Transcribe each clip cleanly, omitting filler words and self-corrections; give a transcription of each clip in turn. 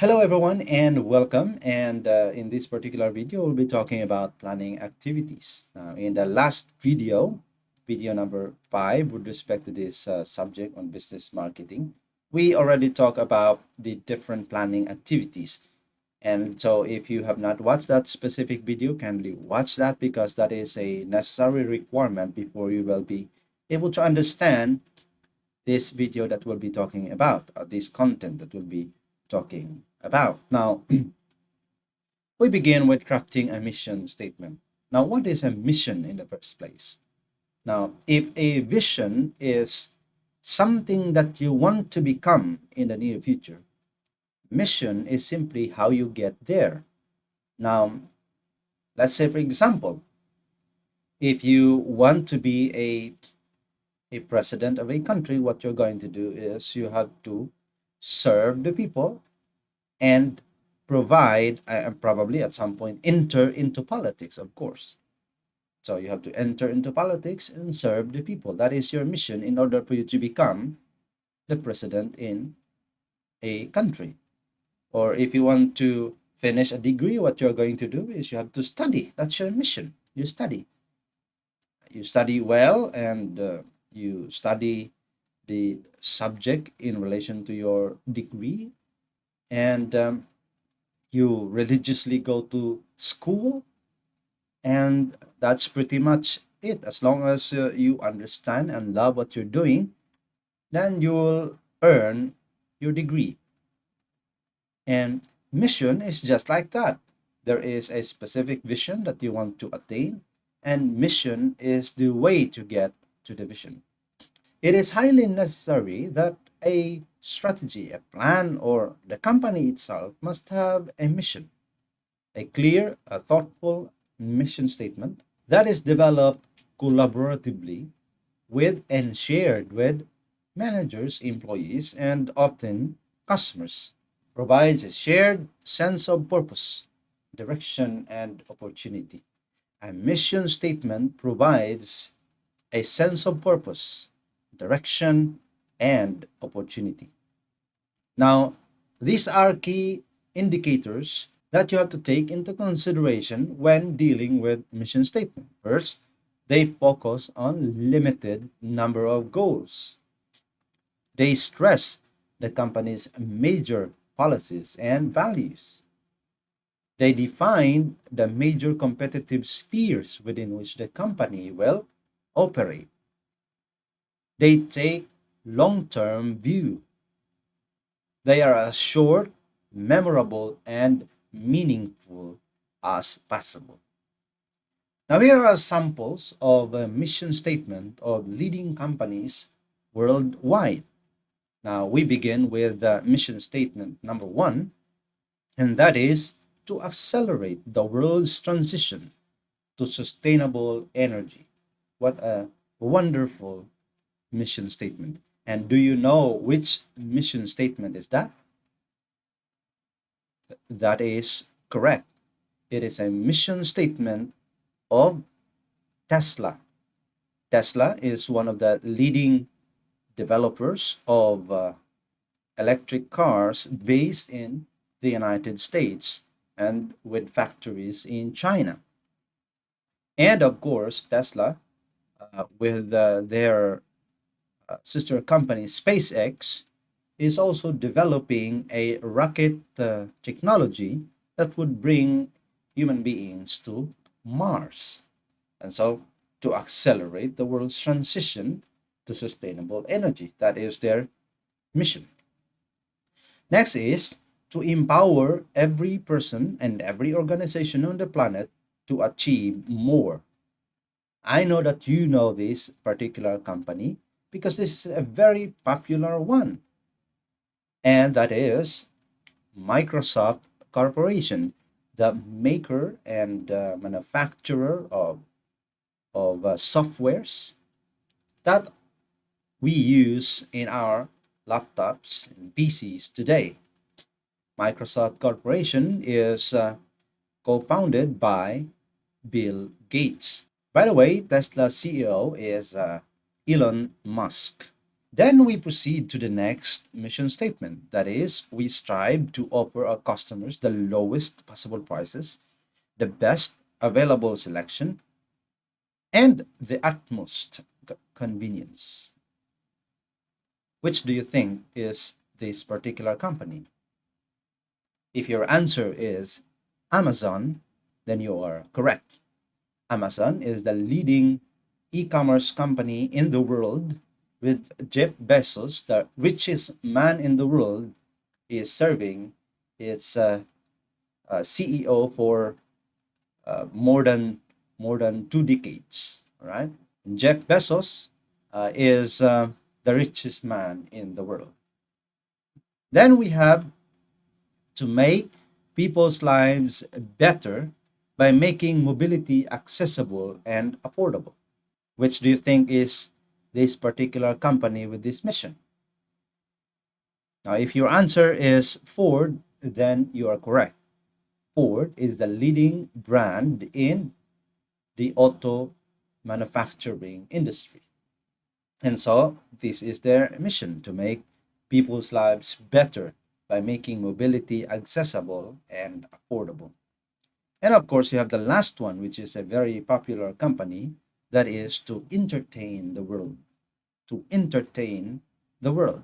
Hello everyone and welcome. And in this particular video, we'll be talking about planning activities. Now, in the last video, video number 5, with respect to this subject on business marketing, we already talked about the different planning activities. And so if you have not watched that specific video, kindly watch that because that is a necessary requirement before you will be able to understand this video that we'll be talking about, this content that we'll be talking about. Now, we begin with crafting a mission statement. Now, what is a mission in the first place? Now, if a vision is something that you want to become in the near future, mission is simply how you get there. Now, let's say, for example, if you want to be a president of a country, what you're going to do is you have to serve the people and provide, and probably at some point enter into politics, of course. So you have to enter into politics and serve the people. That is your mission in order for you to become the president in a country. Or if you want to finish a degree, what you're going to do is you have to study. That's your mission. You study. You study well, and you study the subject in relation to your degree, and you religiously go to school, and that's pretty much it. As long as you understand and love what you're doing, then you will earn your degree. And mission is just like that. There is a specific vision that you want to attain, and mission is the way to get to the vision. It is highly necessary that a strategy, a plan, or the company itself must have a mission, a clear, a thoughtful mission statement that is developed collaboratively with and shared with managers, employees, and often customers. Provides a shared sense of purpose, direction, and opportunity. A mission statement provides a sense of purpose, direction, and opportunity. Now, these are key indicators that you have to take into consideration when dealing with mission statement. First, they focus on limited number of goals. They stress the company's major policies and values. They define the major competitive spheres within which the company will operate. They take long-term view. They are as short, memorable, and meaningful as possible. Now, here are samples of a mission statement of leading companies worldwide. Now, we begin with the mission statement number 1, and that is to accelerate the world's transition to sustainable energy. What a wonderful mission statement. And do you know which mission statement is that? That is correct. It is a mission statement of Tesla. Tesla is one of the leading developers of electric cars based in the United States and with factories in China. And of course, Tesla, with their sister company SpaceX, is also developing a rocket technology that would bring human beings to Mars. And so, to accelerate the world's transition to sustainable energy, that is their mission. Next is to empower every person and every organization on the planet to achieve more. I know that you know this particular company because this is a very popular one, and that is Microsoft Corporation, the maker and manufacturer of softwares that we use in our laptops and PCs today. Microsoft Corporation is co-founded by Bill Gates. By the way, Tesla CEO is Elon Musk. Then we proceed to the next mission statement. That is, we strive to offer our customers the lowest possible prices, the best available selection, and the utmost convenience. Which do you think is this particular company? If your answer is Amazon, then you are correct. Amazon is the leading e-commerce company in the world, with Jeff Bezos, the richest man in the world, is serving its CEO for more than 2 decades. All right, Jeff Bezos is the richest man in the world. Then we have to make people's lives better by making mobility accessible and affordable. Which do you think is this particular company with this mission? Now, if your answer is Ford, then you are correct. Ford is the leading brand in the auto manufacturing industry. And so, this is their mission, to make people's lives better by making mobility accessible and affordable. And of course, you have the last one, which is a very popular company, that is to entertain the world. To entertain the world.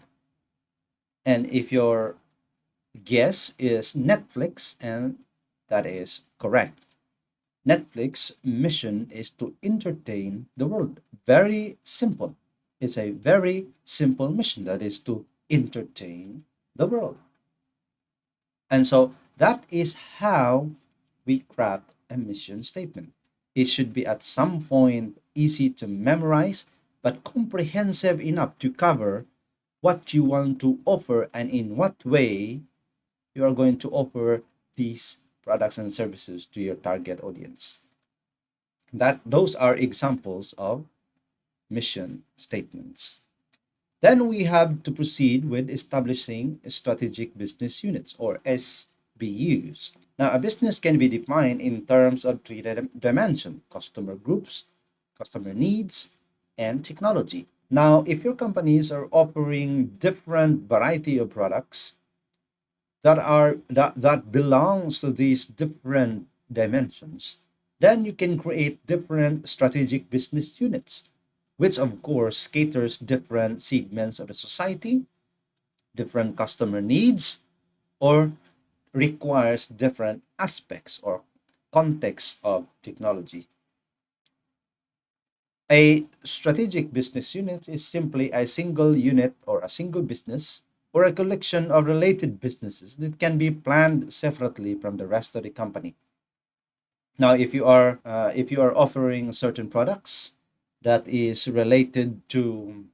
And if your guess is Netflix, and that is correct. Netflix mission is to entertain the world. Very simple. It's a very simple mission, that is to entertain the world. And so that is how we craft a mission statement. It should be at some point easy to memorize, but comprehensive enough to cover what you want to offer and in what way you are going to offer these products and services to your target audience. That those are examples of mission statements. Then we have to proceed with establishing strategic business units, or SBUs. Now, a business can be defined in terms of three dimensions: customer groups, customer needs, and technology. Now, if your companies are offering different variety of products that belongs to these different dimensions, then you can create different strategic business units, which of course caters different segments of the society, different customer needs, or requires different aspects or context of technology. A strategic business unit is simply a single unit or a single business or a collection of related businesses that can be planned separately from the rest of the company. Now, if you are offering certain products that is related to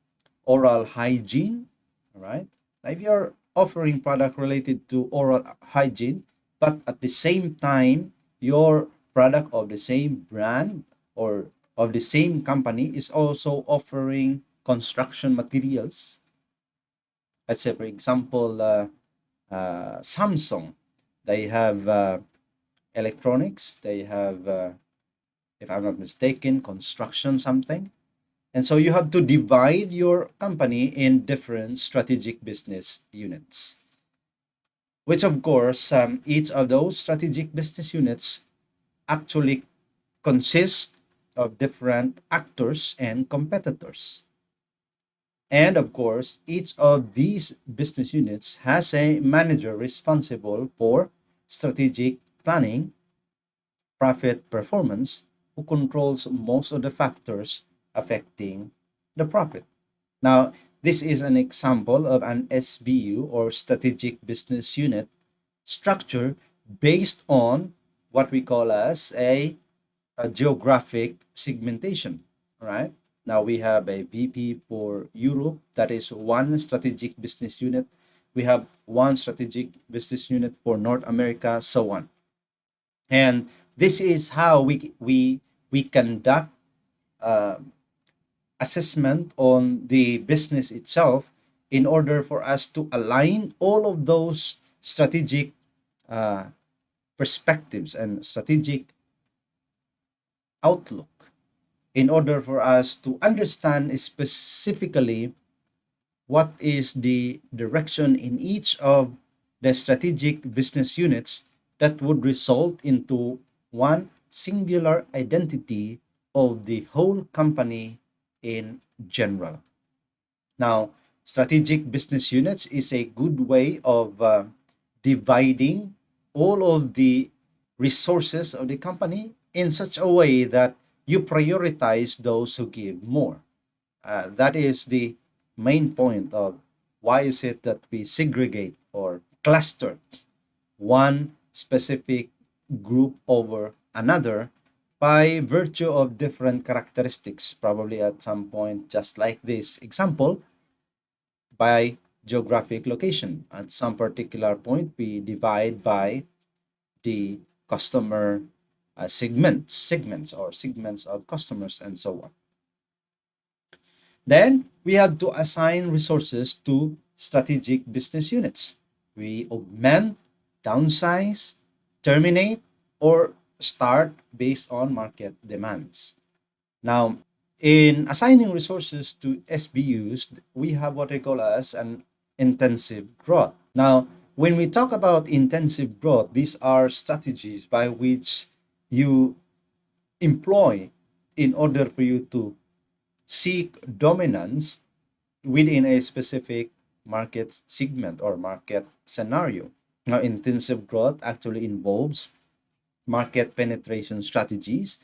oral hygiene, all right? Now, if you're offering product related to oral hygiene, but at the same time your product of the same brand or of the same company is also offering construction materials. Let's say, for example, Samsung, they have electronics, they have, if I'm not mistaken, construction something. And so you have to divide your company in different strategic business units, which of course, each of those strategic business units actually consist of different actors and competitors. And of course, each of these business units has a manager responsible for strategic planning, profit performance, who controls most of the factors affecting the profit. Now, this is an example of an SBU, or strategic business unit structure, based on what we call as a geographic segmentation. All right. Now we have a VP for Europe, that is one strategic business unit. We have one strategic business unit for North America, so on. And this is how we conduct uh, assessment on the business itself, in order for us to align all of those strategic uh, perspectives and strategic outlook, in order for us to understand specifically what is the direction in each of the strategic business units that would result into one singular identity of the whole company in general. Now, strategic business units is a good way of dividing all of the resources of the company in such a way that you prioritize those who give more. That is the main point of why is it that we segregate or cluster one specific group over another by virtue of different characteristics, probably at some point, just like this example, by geographic location. At some particular point, we divide by the customer segments of customers and so on. Then we have to assign resources to strategic business units. We augment, downsize, terminate, or start based on market demands. Now, in assigning resources to SBUs, we have what I call as an intensive growth. Now, when we talk about intensive growth, these are strategies by which you employ in order for you to seek dominance within a specific market segment or market scenario. Now, intensive growth actually involves market penetration strategies,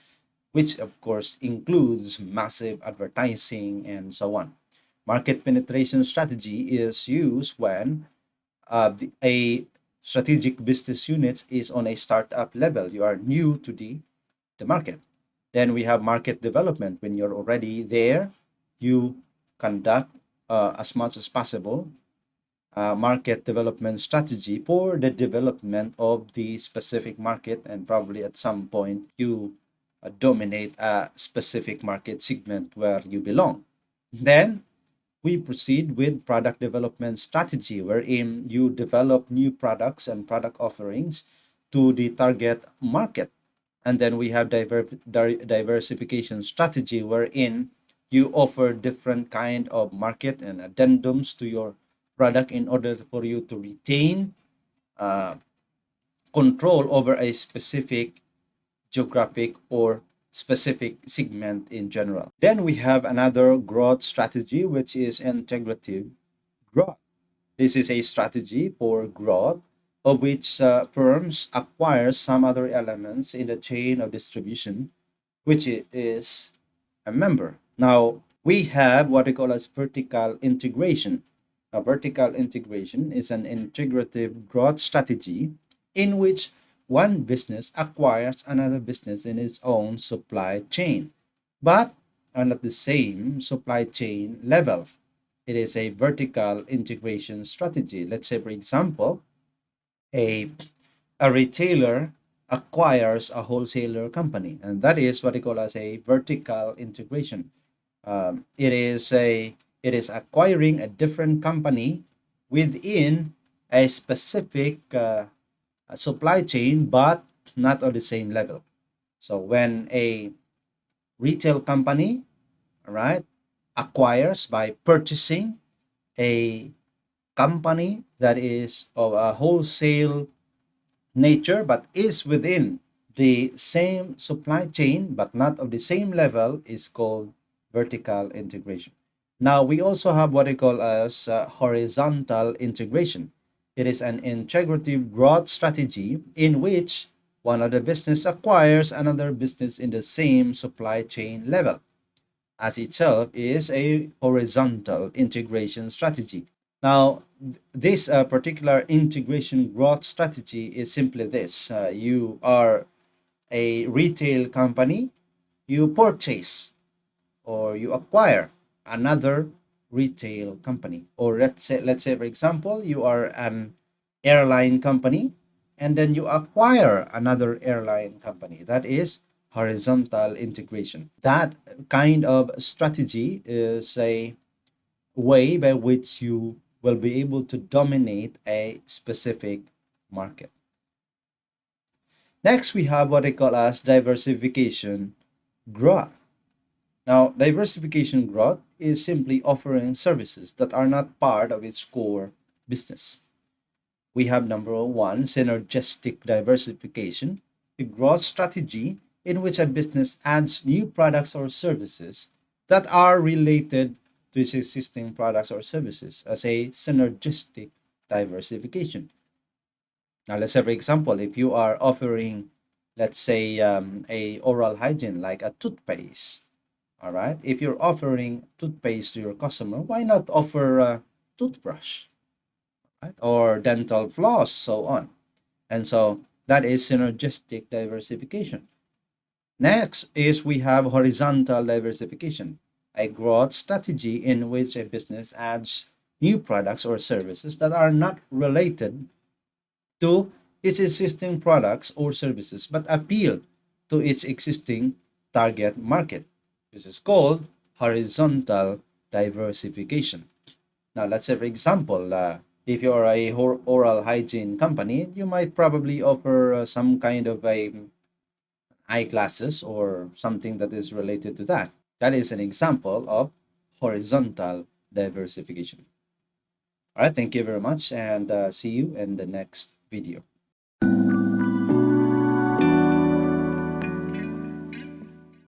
which of course includes massive advertising and so on. Market penetration strategy is used when a strategic business unit is on a startup level. You are new to the market. Then we have market development. When you're already there, you conduct as much as possible market development strategy for the development of the specific market, and probably at some point you dominate a specific market segment where you belong. Then we proceed with product development strategy, wherein you develop new products and product offerings to the target market. And then we have diversification strategy, wherein you offer different kind of market and addendums to your product in order for you to retain uh, control over a specific geographic or specific segment in general. Then we have another growth strategy, which is integrative growth. This is a strategy for growth of which firms acquire some other elements in the chain of distribution, which is a member. Now, we have what we call as vertical integration. Now, vertical integration is an integrative growth strategy in which one business acquires another business in its own supply chain, but are not the same supply chain level. It is a vertical integration strategy. Let's say, for example, a, a retailer acquires a wholesaler company, and that is what they call as a vertical integration. It is acquiring a different company within a specific supply chain, but not on the same level. So when a retail company, all right, acquires by purchasing a company that is of a wholesale nature but is within the same supply chain but not of the same level, is called vertical integration. Now we also have what I call as horizontal integration. It is an integrative growth strategy in which one of the business acquires another business in the same supply chain level, as itself is a horizontal integration strategy. Now, this particular integration growth strategy is simply this. You are a retail company, you purchase or you acquire another retail company. Or let's say for example, you are an airline company and then you acquire another airline company. That is horizontal integration. That kind of strategy is a way by which you will be able to dominate a specific market. Next, we have what I call as diversification growth. Now, diversification growth is simply offering services that are not part of its core business. We have number one, synergistic diversification, a growth strategy in which a business adds new products or services that are related to its existing products or services as a synergistic diversification. Now, let's say, for example, if you are offering, let's say, a oral hygiene like a toothpaste, all right? If you're offering toothpaste to your customer, why not offer a toothbrush, right? Or dental floss, so on. And so that is synergistic diversification. Next is we have horizontal diversification, a growth strategy in which a business adds new products or services that are not related to its existing products or services but appeal to its existing target market. This is called horizontal diversification. Now, let's say, for example, if you're a oral hygiene company, you might probably offer some kind of a eyeglasses or something that is related to that. That is an example of horizontal diversification. All right, thank you very much, and see you in the next video.